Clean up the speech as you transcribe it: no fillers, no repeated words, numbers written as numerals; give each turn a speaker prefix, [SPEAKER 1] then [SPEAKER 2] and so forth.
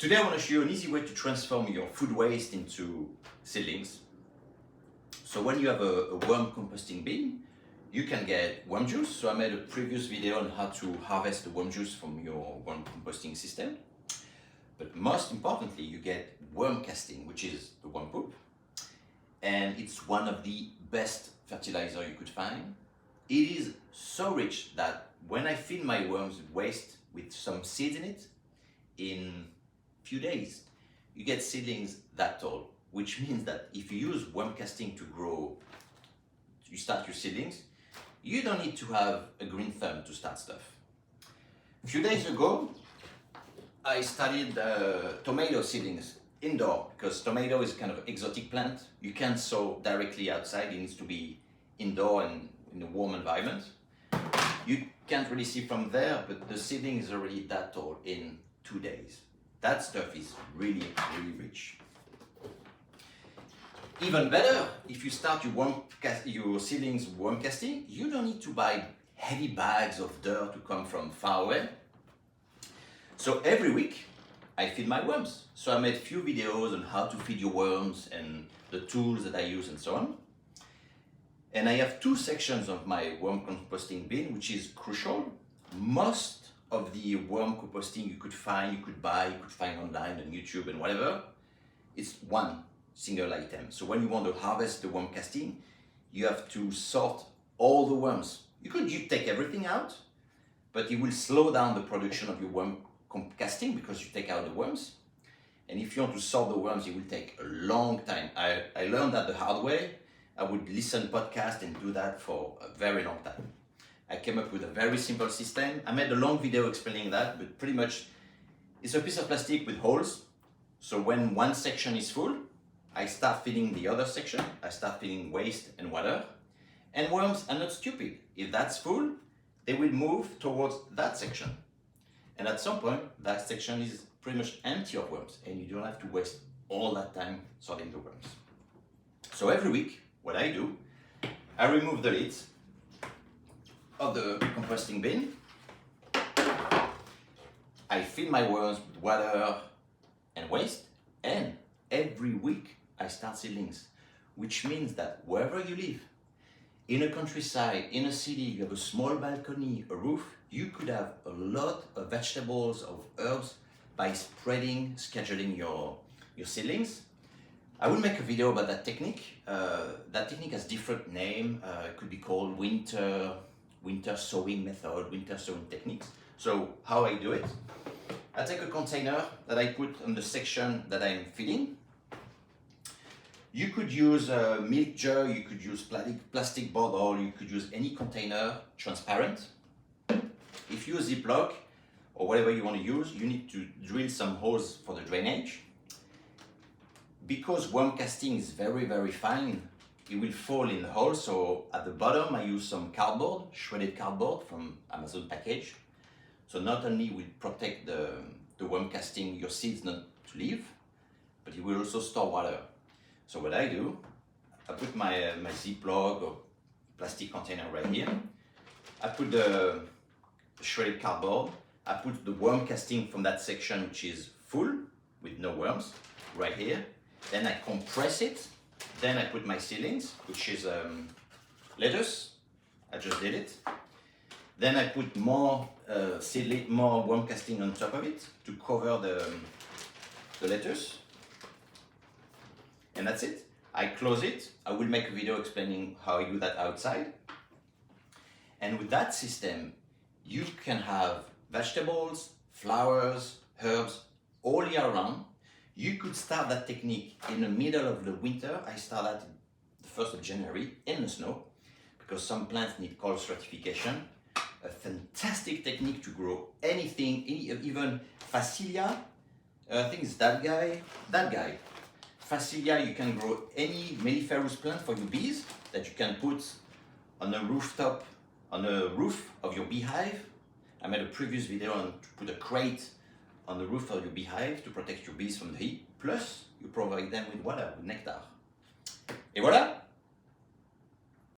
[SPEAKER 1] Today I want to show you an easy way to transform your food waste into seedlings. So when you have a worm composting bin, you can get worm juice. So I made a previous video on how to harvest the worm juice from your worm composting system. But most importantly, you get worm casting, which is the worm poop. And it's one of the best fertilizer you could find. It is so rich that when I feed my worms waste with some seeds in it, in few days, you get seedlings that tall, which means that if you use worm casting to grow, you start your seedlings, you don't need to have a green thumb to start stuff. A few days ago, I started tomato seedlings indoor because tomato is kind of an exotic plant. You can't sow directly outside, it needs to be indoor and in a warm environment. You can't really see from there, but the seedling is already that tall in 2 days. That stuff is really, really rich. Even better, if you start your seedlings worm casting, you don't need to buy heavy bags of dirt to come from far away. So every week, I feed my worms. So I made a few videos on how to feed your worms and the tools that I use and so on. And I have 2 sections of my worm composting bin, which is crucial. Most of the worm composting you could buy, you could find online on YouTube and whatever, it's one single item. So when you want to harvest the worm casting, you have to sort all the worms. You could take everything out, but it will slow down the production of your worm casting because you take out the worms. And if you want to sort the worms, it will take a long time. I learned that the hard way. I would listen podcast and do that for a very long time. I came up with a very simple system. I made a long video explaining that, but pretty much it's a piece of plastic with holes. So when one section is full, I start filling the other section. I start filling waste and water. And worms are not stupid. If that's full, they will move towards that section. And at some point, that section is pretty much empty of worms and you don't have to waste all that time sorting the worms. So every week, what I do, I remove the lids of the composting bin. I fill my worms with water and waste, and every week I start seedlings, which means that wherever you live, in a countryside, in a city, you have a small balcony, a roof, you could have a lot of vegetables, of herbs by scheduling your seedlings. I will make a video about that technique. That technique has different name. It could be called winter sowing method, winter sowing techniques. So how I do it, I take a container that I put on the section that I'm feeding. You could use a milk jug, you could use plastic bottle, you could use any container, transparent. If you use Ziploc or whatever you want to use, you need to drill some holes for the drainage. Because worm casting is very, very fine, it will fall in the hole. So at the bottom, I use some cardboard, shredded cardboard from Amazon package. So not only will it protect the worm casting, your seeds not to leave, but it will also store water. So what I do, I put my Ziploc or plastic container right here. I put the shredded cardboard. I put the worm casting from that section, which is full with no worms, right here. Then I compress it. Then I put my seedlings, which is lettuce. I just did it. Then I put more worm casting on top of it to cover the lettuce. And that's it. I close it. I will make a video explaining how I do that outside. And with that system, you can have vegetables, flowers, herbs all year round. You could start that technique in the middle of the winter. I start that the 1st of January in the snow because some plants need cold stratification. A fantastic technique to grow anything, even Phacelia. I think it's that guy. Phacelia, you can grow any melliferous plant for your bees that you can put on a rooftop, on the roof of your beehive. I made a previous video on to put a crate on the roof of your beehive to protect your bees from the heat. Plus, you provide them with water, with nectar. Et voilà!